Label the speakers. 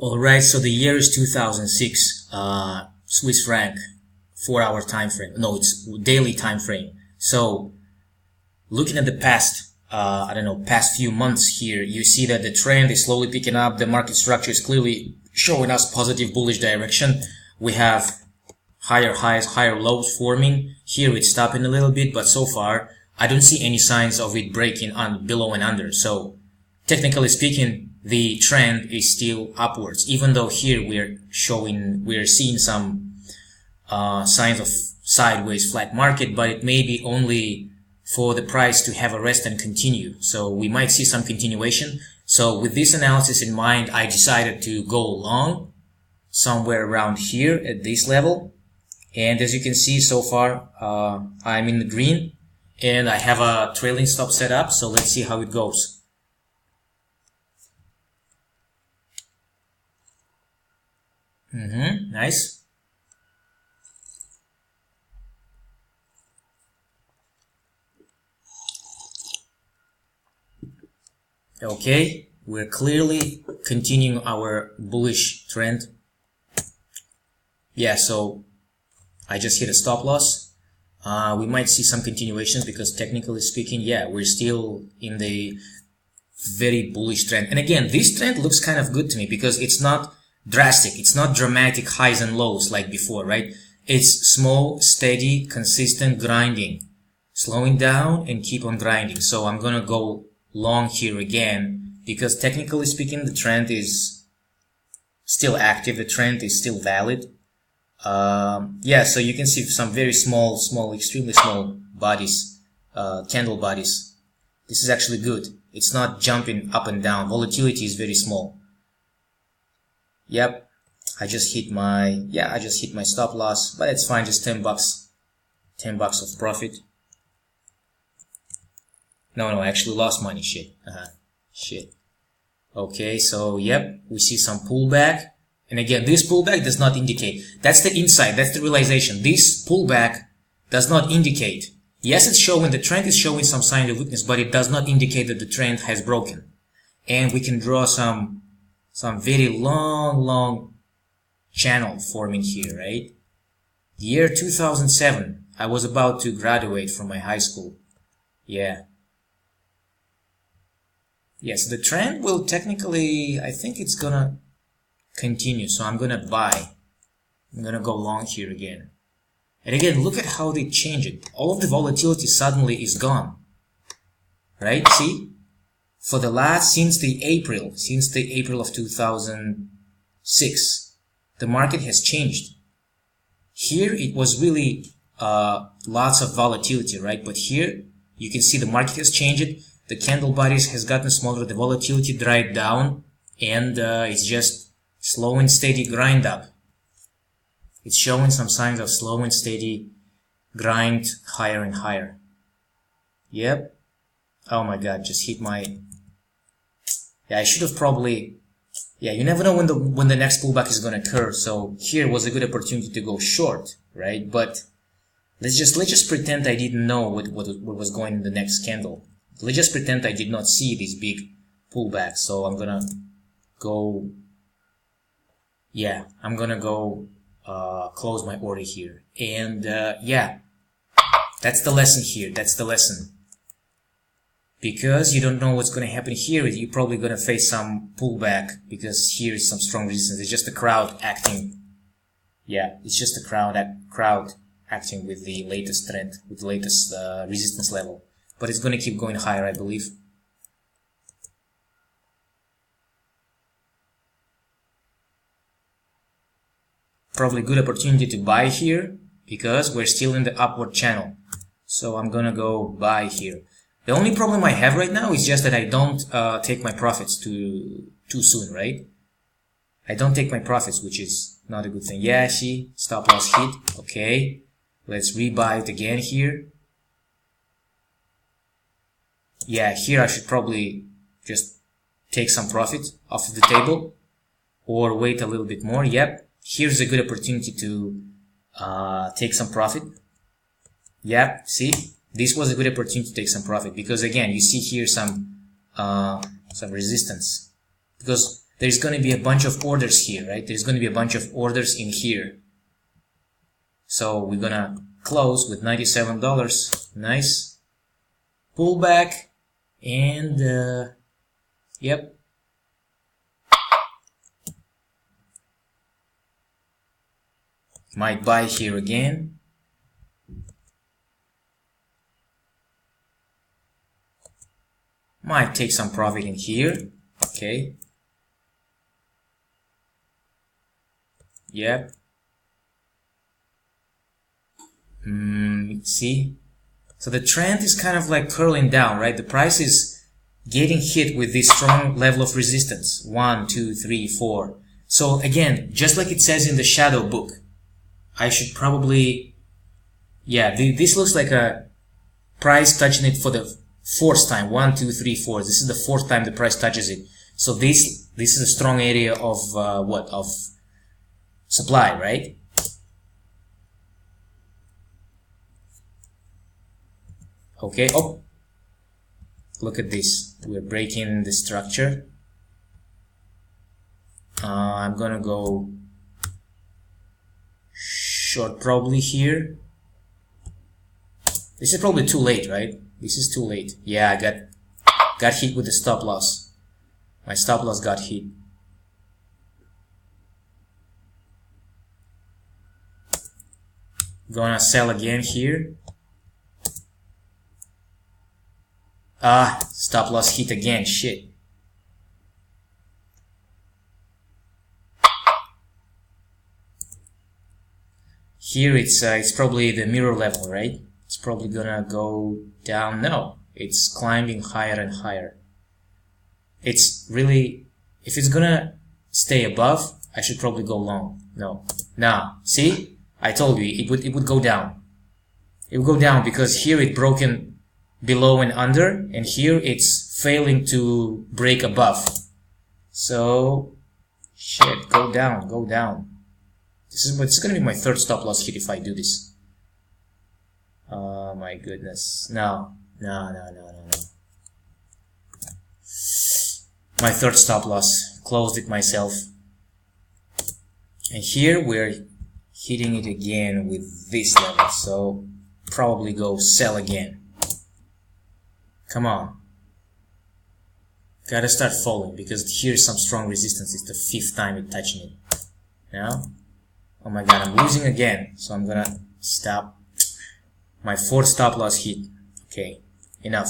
Speaker 1: Alright, so the year is 2006, Swiss franc, 4-hour time frame. No, it's daily time frame. So, looking at the past, past few months here, you see that the trend is slowly picking up. The market structure is clearly showing us positive bullish direction. We have higher highs, higher lows forming. Here it's stopping a little bit, but so far, I don't see any signs of it breaking on below and under. So, technically speaking, the trend is still upwards, even though here we're seeing some signs of sideways flat market, but it may be only for the price to have a rest and continue. So we might see some continuation. So with this analysis in mind, I decided to go long somewhere around here at this level. And as you can see so far, I'm in the green and I have a trailing stop set up. So let's see how it goes. Nice. Okay, we're clearly continuing our bullish trend. Yeah, so I just hit a stop loss. We might see some continuations because technically speaking, yeah, we're still in the very bullish trend. And again, this trend looks kind of good to me because it's not drastic. It's not dramatic highs and lows like before, right? It's small, steady, consistent grinding. Slowing down and keep on grinding. So I'm gonna go long here again because technically speaking, the trend is still active. The trend is still valid. Yeah, so you can see some very small, extremely small bodies, candle bodies. This is actually good. It's not jumping up and down. Volatility is very small. Yep, I just hit my stop loss, but it's fine, just $10. $10 of profit. No, I actually lost money, shit. Shit. Okay, so yep, we see some pullback. And again, this pullback does not indicate. That's the insight, that's the realization. This pullback does not indicate. Yes, it's showing, the trend is showing some sign of weakness, but it does not indicate that the trend has broken. And we can draw some very long channel forming here, right? The year 2007, I was about to graduate from my high school. Yeah. Yes, the trend will technically, I think it's gonna continue, so I'm gonna buy. I'm gonna go long here again. And again, look at how they change it. All of the volatility suddenly is gone. Right? See? For the last, since the April of 2006, the market has changed. Here it was really lots of volatility, right? But here you can see the market has changed. The candle bodies has gotten smaller, the volatility dried down, and it's just slow and steady grind up. It's showing some signs of slow and steady grind higher and higher. Yep. Oh my god, just hit my... Yeah, I should have probably... Yeah, you never know when the next pullback is gonna occur, so here was a good opportunity to go short, right? But let's just pretend I didn't know what was going in the next candle. Let's just pretend I did not see this big pullback, so I'm gonna go... Yeah, I'm gonna go close my order here. And yeah, that's the lesson here, that's the lesson. Because you don't know what's going to happen here, you're probably going to face some pullback because here is some strong resistance. It's just the crowd acting. Yeah, it's just the crowd acting with the latest trend, with the latest resistance level. But it's going to keep going higher, I believe. Probably good opportunity to buy here because we're still in the upward channel. So I'm going to go buy here. The only problem I have right now is just that I don't take my profits too soon, right? I don't take my profits, which is not a good thing. Yeah, see, stop loss hit. Okay, let's rebuy it again here. Yeah, here I should probably just take some profit off of the table or wait a little bit more. Yep, here's a good opportunity to take some profit. Yep, see? This was a good opportunity to take some profit because again, you see here some resistance. Because there's going to be a bunch of orders here, right? There's going to be a bunch of orders in here. So we're going to close with $97. Nice. Pullback. And, yep. Might buy here again. Might take some profit in here. Okay. Yep. See? So the trend is kind of like curling down, right? The price is getting hit with this strong level of resistance. 1, 2, 3, 4. So again, just like it says in the shadow book, I should probably, yeah, this looks like a price touching it for the fourth time. 1, 2, 3, 4. This is the fourth time the price touches it. So this is a strong area of what? Of supply, right? Okay. Oh, look at this. We're breaking the structure. I'm gonna go short probably here. This is probably too late, right? This is too late. Yeah, I got hit with the stop loss. My stop loss got hit. Gonna sell again here. Ah, stop loss hit again. Shit. Here it's probably the mirror level, right? It's probably gonna go down. No, it's climbing higher and higher. It's really, if it's gonna stay above, I should probably go long. No. Now, see? I told you it would go down. It would go down because here it broken below and under, and here it's failing to break above. So, shit, go down, go down. This is gonna be my third stop loss hit if I do this. Oh my goodness. No. My third stop loss. Closed it myself. And here we're hitting it again with this level. So probably go sell again. Come on. Gotta start falling because here's some strong resistance. It's the fifth time it's touching it. Now, oh my god, I'm losing again. So I'm gonna stop. My fourth stop loss hit. Okay, enough.